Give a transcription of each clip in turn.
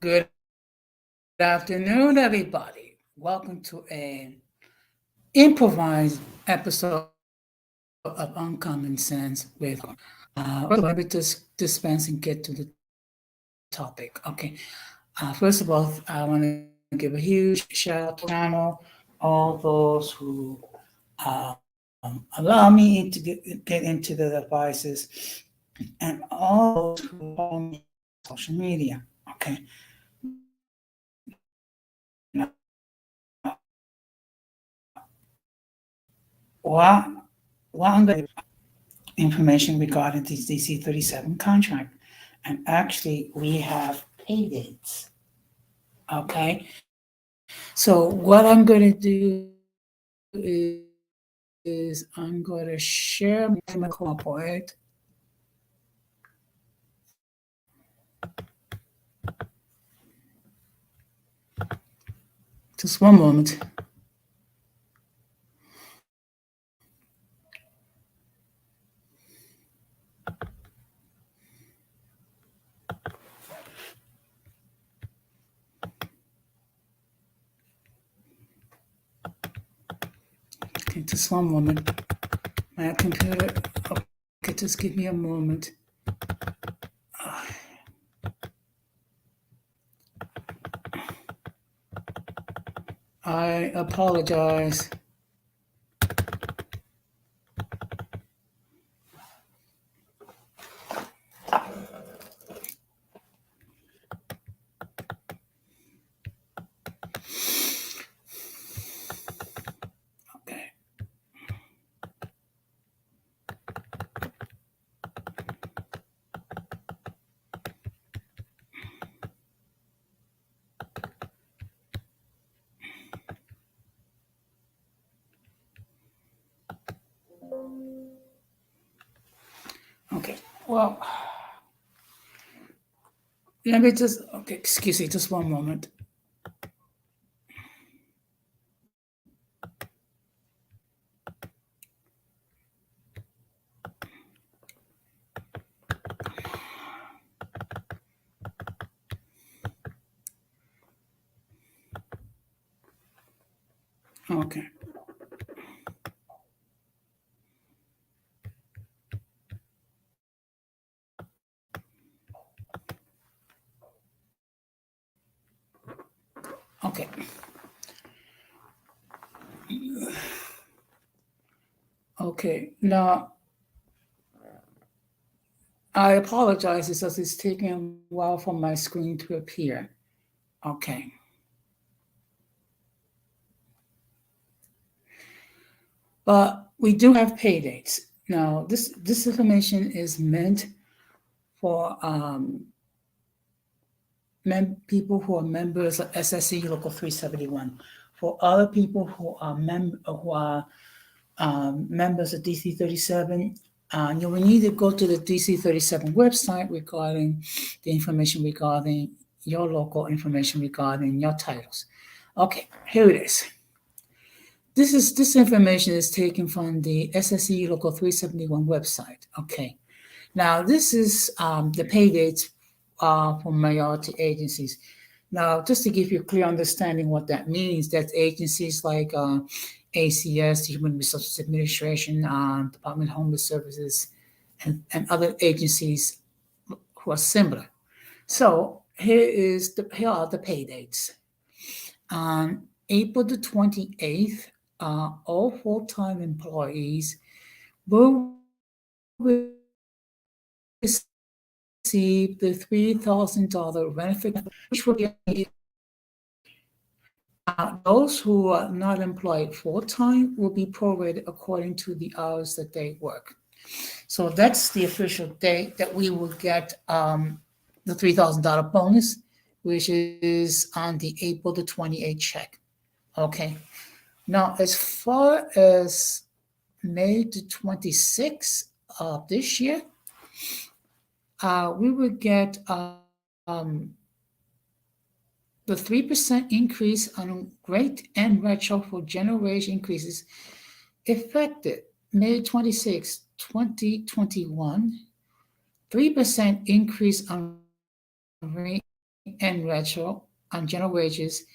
Good afternoon, everybody. Welcome to an improvised episode of Uncommon Sense with let me just dispense and get to the topic. Okay. First of all, I want to give a huge shout out to channel, all those who allow me to get into the devices, and all those who follow me on social media. Okay. Now, what I'm going to information regarding the DC-37 contract, and actually we have pay dates. Okay, so what I'm going to do is I'm going to share my corporate. Just one moment. Okay, just one moment. My computer. Okay, just give me a moment. I apologize. Okay. Okay. Well, let me just. Okay, excuse me. Just one moment. Okay. Okay. Okay. Now, I apologize because it's taking a while for my screen to appear. Okay. But we do have pay dates. Now, this information is meant for people who are members of SSC Local 371. For other people who are members of DC-37, you will need to go to the DC-37 website regarding the information regarding your local information regarding your titles. Okay, here it is. This information is taken from the SSE Local 371 website. Okay, now this is the pay dates for minority agencies. Now, just to give you a clear understanding what that means, that's agencies like ACS, the Human Resources Administration, Department of Homeless Services, and other agencies who are similar. So here are the pay dates. On April the 28th, all full-time employees will receive the $3,000 benefit, which will be those who are not employed full-time will be prorated according to the hours that they work. So that's the official date that we will get the $3,000 bonus, which is on the April the 28th check. Okay. Now, as far as May the 26th of this year, we will get the 3% increase on rate and retro for generation increases effective May 26, 2021. 3% increase on rate and retro on general wages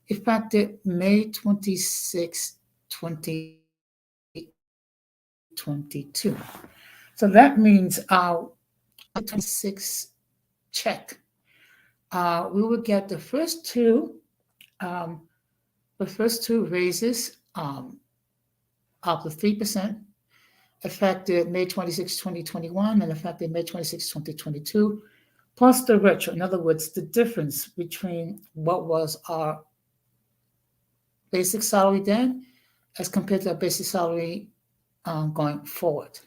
effective May 26, 2022. So that means our 26 check, we will get um, the first two raises of the 3% effective May 26, 2021 and effective May 26, 2022, plus the retro. In other words, the difference between what was our basic salary then as compared to our basic salary going forward.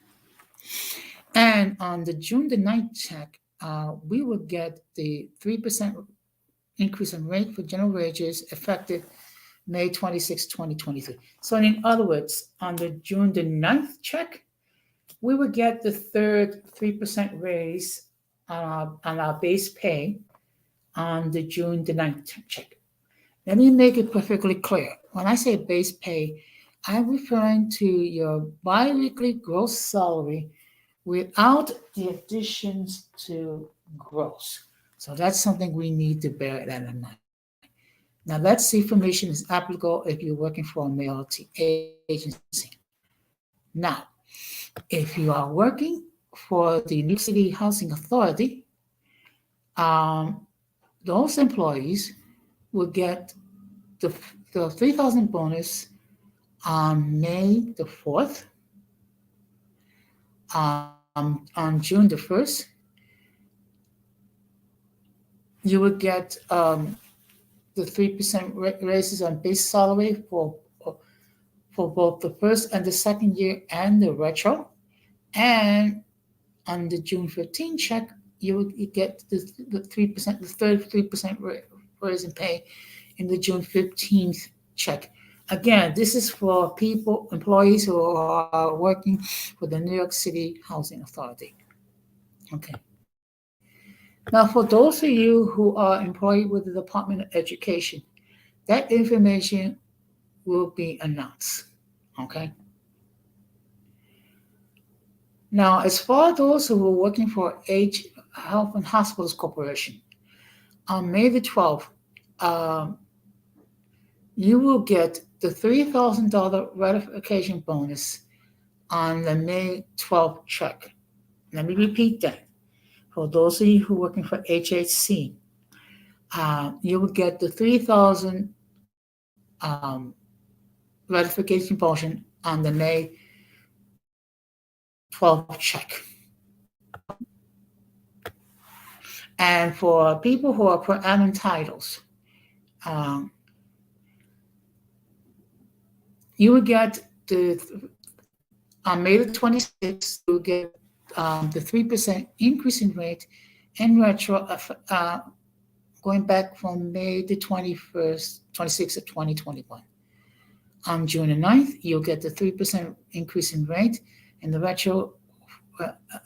And on the June the 9th check, we will get the 3% increase in rate for general wages effective May 26, 2023. So in other words, on the June the 9th check, we will get the third 3% raise on our base pay on the June the 9th check. Let me make it perfectly clear. When I say base pay, I'm referring to your biweekly gross salary without the additions to gross. So that's something we need to bear that in mind. Now, that information is applicable if you're working for a mail agency. Now, if you are working for the New York City Housing Authority, those employees will get the 3,000 bonus on May the 4th, on June the 1st. You will get the 3% raises on base salary for both the first and the second year and the retro. And on the June 15 check, you get the 3%, the third 3% raise in pay in the June 15th check. Again, this is for employees who are working for the New York City Housing Authority. Okay. Now, for those of you who are employed with the Department of Education, that information will be announced. Okay. Now, as far as those who are working for Age Health and Hospitals Corporation, on May the 12th, you will get the $3,000 ratification bonus on the May 12th check. Let me repeat that. For those of you who are working for HHC, you will get the $3,000 ratification bonus on the May 12th check. And for people who are per annum titles, you will get on May the 26th, you will get the 3% increase in rate and retro going back from May the 26th of 2021. On June the 9th, you'll get the 3% increase in rate and the retro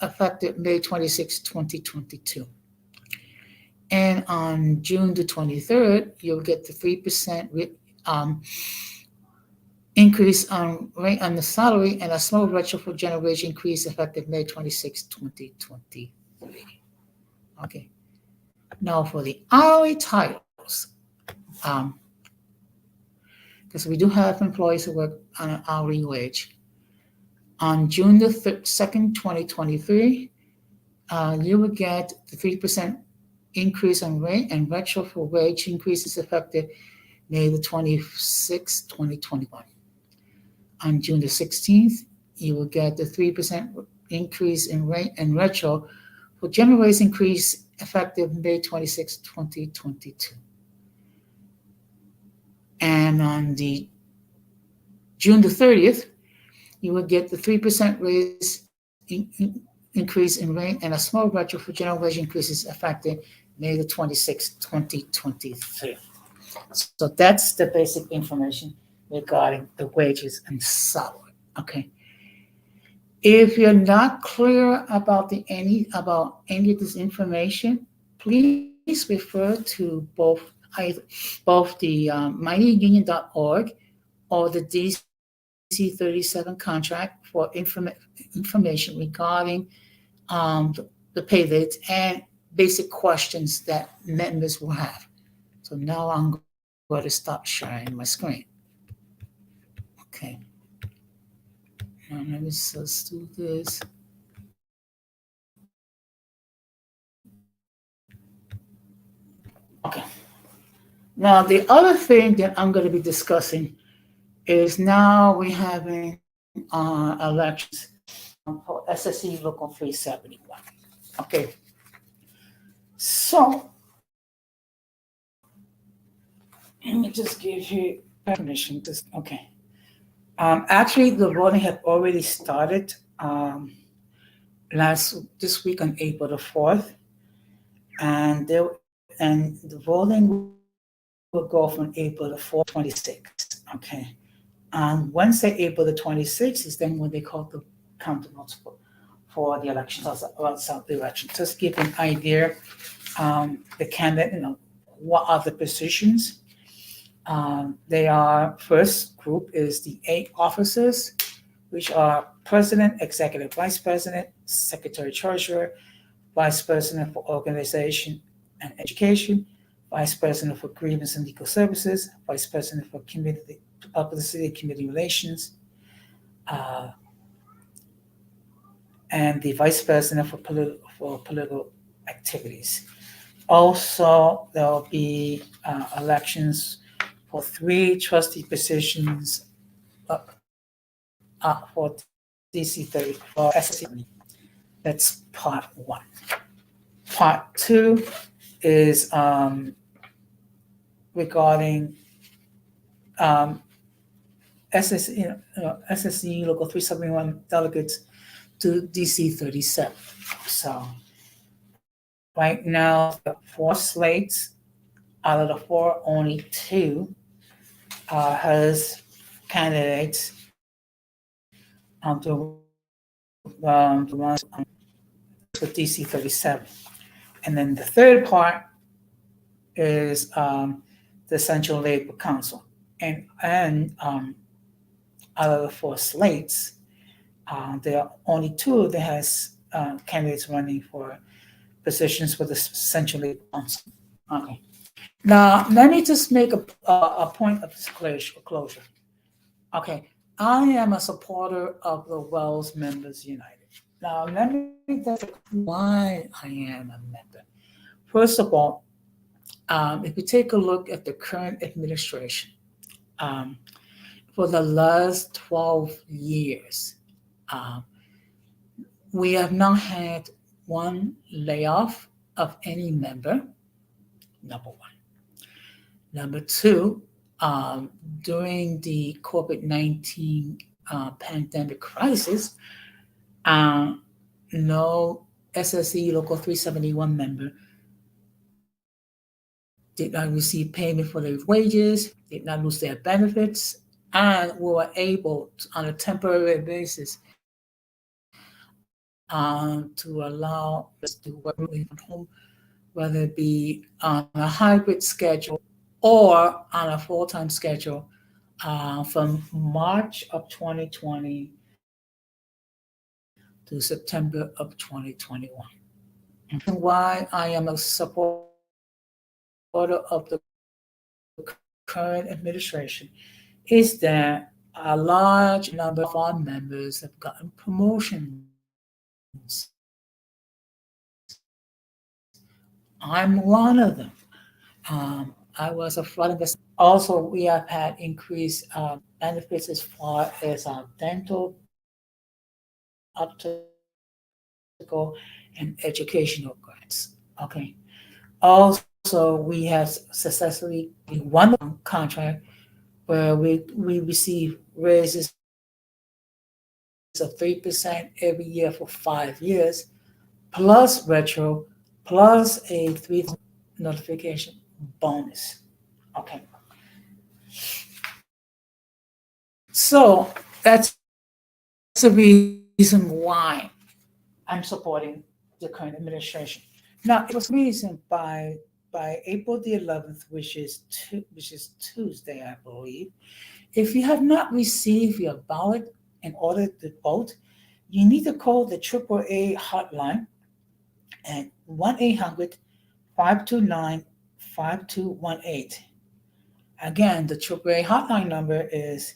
effective May 26, 2022. And on June the 23rd, you'll get the 3% increase on rate on the salary and a small retro for general wage increase effective May 26, 2023. Okay. Now for the hourly titles, because we do have employees who work on an hourly wage. On June the 2nd, 2023, you will get the 3% increase on rate and retro for wage increases effective May the 26th, 2021. On June the 16th, you will get the 3% increase in rate and retro for general wage increase effective May 26, 2022. And on the June the 30th, you will get the 3% raise increase in rate and a small retro for general wage increases effective May the 26th, 2023. So that's the basic information regarding the wages and salary. Okay. If you're not clear about any of this information, please refer to both the mightyunion.org or the DC 37 contract for information regarding the pay rates and basic questions that members will have. So now I'm going to stop sharing my screen. Okay. Now let me just do this. Okay. Now the other thing that I'm going to be discussing is now we're having elections for SSE Local 371. Okay. So let me just give you permission. Okay. Actually, the voting had already started this week on April the 4th, and the voting will go from April the 4th to 26th. Okay. Wednesday, April the 26th is then when they call the count the votes for the elections, outside the election. Just give an idea, the candidate, what are the positions. They are, first group is the 8 officers, which are president, executive vice president, secretary treasurer, vice president for organization and education, vice president for grievance and legal services, vice president for community publicity, community relations, and the vice president for political activities. Also, there will be elections for 3 trustee positions for DC 30 for SSE. That's part 1. Part 2 is regarding SSE Local 371 delegates to DC 37. So right now, the 4 slates, out of the 4, only 2 has candidates to run with DC 37. And then the third part is the Central Labor Council. And out of the 4 slates, there are only 2 that has candidates running for positions for the Central Labor Council. Okay. Now, let me just make a point of disclosure. Okay, I am a supporter of the Wells Members United. Now, let me tell you why I am a member. First of all, if you take a look at the current administration, for the last 12 years, we have not had one layoff of any member, number 1. Number 2, during the COVID-19 pandemic crisis, no SSE Local 371 member did not receive payment for their wages, did not lose their benefits, and were able to, on a temporary basis, to allow us to work from home, whether it be on a hybrid schedule or on a full-time schedule, from March of 2020 to September of 2021. And why I am a supporter of the current administration is that a large number of our members have gotten promotions. I'm one of them. I was a flood investor. Also, we have had increased benefits as far as dental, optical, and educational grants. Okay. Also, we have successfully won a contract where we receive raises of 3% every year for 5 years, plus retro, plus a 3 notification bonus. Okay. So that's the reason why I'm supporting the current administration. Now, it was reasoned by April the 11th, which is Tuesday, I believe. If you have not received your ballot in order to vote, you need to call the AAA hotline and 1-800-529-5218. Again, the AAA hotline number is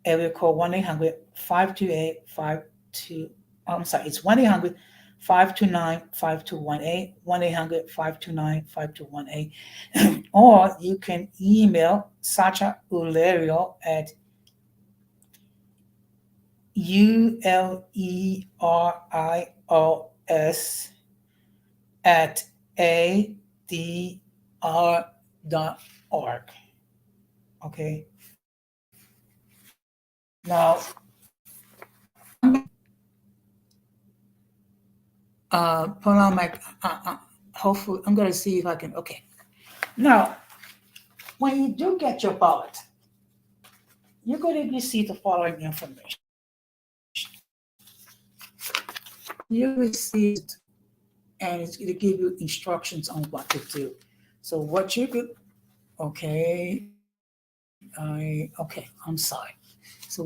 area code 1-800-528-52. I'm sorry, it's 1-800-529-5218, 1-800-529-5218. Or you can email Sacha Ulerio at ULERIOS at ADR.org. Okay. Now, put on my, hopefully, I'm going to see if I can, okay. Now, when you do get your ballot, you're going to receive the following information. You receive, and it's going to give you instructions on what to do. So what you could, okay, I'm sorry. So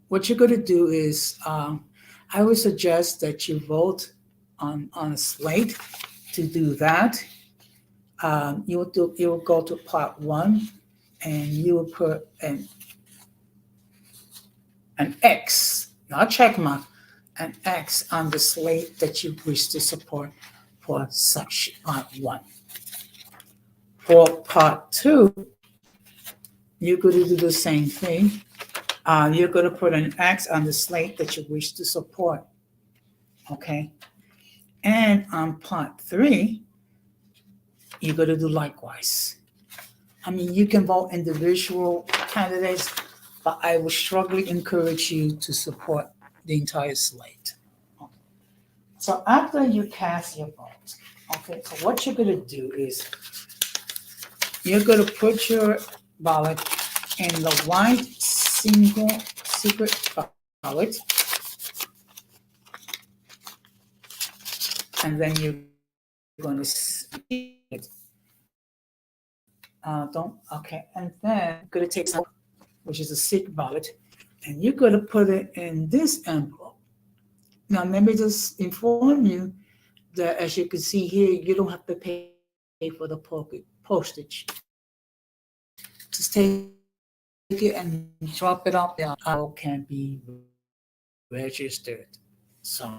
what you're going to do is, I would suggest that you vote on a slate. To do that, you will go to part 1, and you will put an X, not check mark, an X on the slate that you wish to support for section part 1. For part 2, you're going to do the same thing. You're going to put an X on the slate that you wish to support. Okay. And on part 3, you're going to do likewise. I mean, you can vote individual candidates, but I would strongly encourage you to support the entire slate. Okay. So after you cast your vote, okay, so what you're going to do is you're going to put your ballot in the white single secret ballot, and then you're going to see it. And then you're going to take some, which is a secret ballot, and you're going to put it in this envelope. Now, let me just inform you that, as you can see here, you don't have to pay for the postage. Just take it and drop it off there. How can be registered. So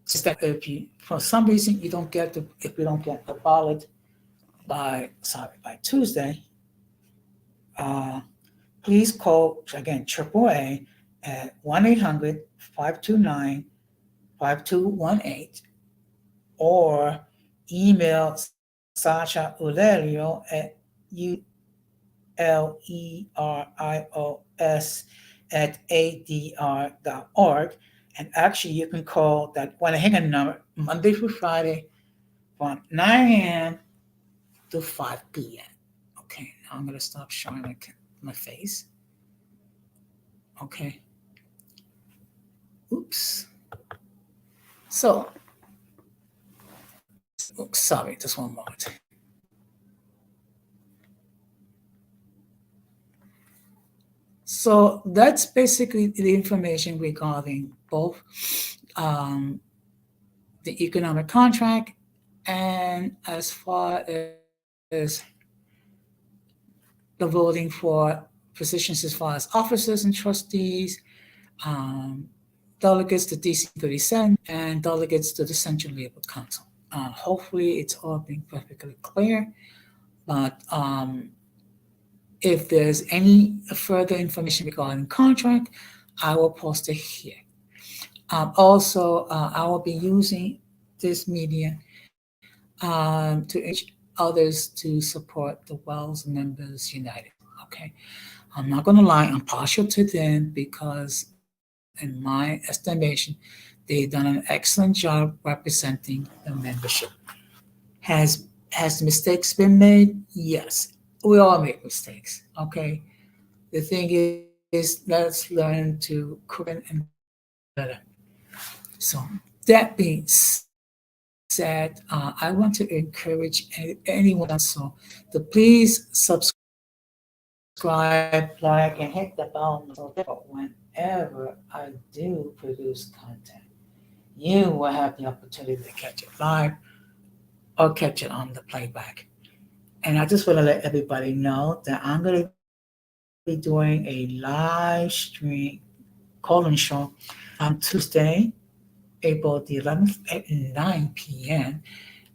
just that if you, for some reason, if you don't get the ballot by Tuesday, please call again AAA at 1-800-529-5218 or email Sacha Ulerio at ULERIOS at ADR.org. And actually, you can call that 1-800 number Monday through Friday from 9 a.m. to 5 p.m. Okay, now I'm going to stop showing my face. Okay. Oops. So, sorry, just one moment. So that's basically the information regarding both the economic contract and as far as the voting for positions as far as officers and trustees, delegates to DC 37, and delegates to the Central Labor Council. Hopefully it's all been perfectly clear, but if there's any further information regarding contract, I will post it here. Also, I will be using this media to urge others to support the Wells Members United. Okay, I'm not going to lie, I'm partial to them because, in my estimation, they've done an excellent job representing the membership. Has mistakes been made? Yes, we all make mistakes. Okay, the thing is let's learn to correct and better. So that being said, I want to encourage anyone so to please subscribe subscribe, like, and hit the bell so that whenever I do produce content, you will have the opportunity to catch it live or catch it on the playback. And I just want to let everybody know that I'm going to be doing a live stream call-in show on Tuesday, April the 11th at 9 p.m.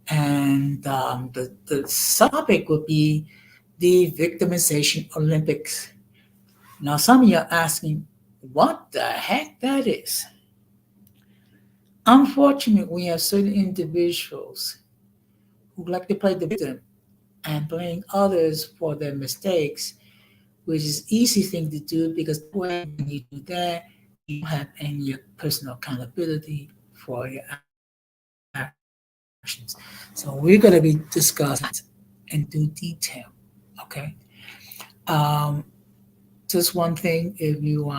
And the topic would be the Victimization Olympics. Now, some of you are asking what the heck that is. Unfortunately, we have certain individuals who like to play the victim and blame others for their mistakes, which is easy thing to do because when you do that, you don't have any personal accountability for your actions. So we're going to be discussing in due detail. Okay. Just one thing: if you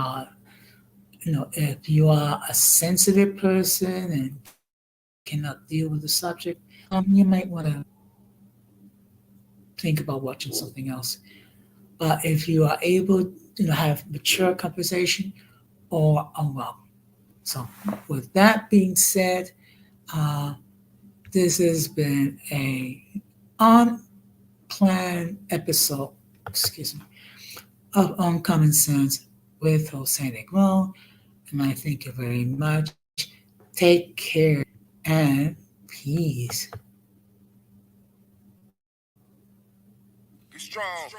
are a sensitive person and cannot deal with the subject, you might want to think about watching something else. But if you are able to have mature conversation, or well. So with that being said, this has been a unplanned episode, of Uncommon Sense with Jose Negron. And I thank you very much. Take care and peace. Be strong.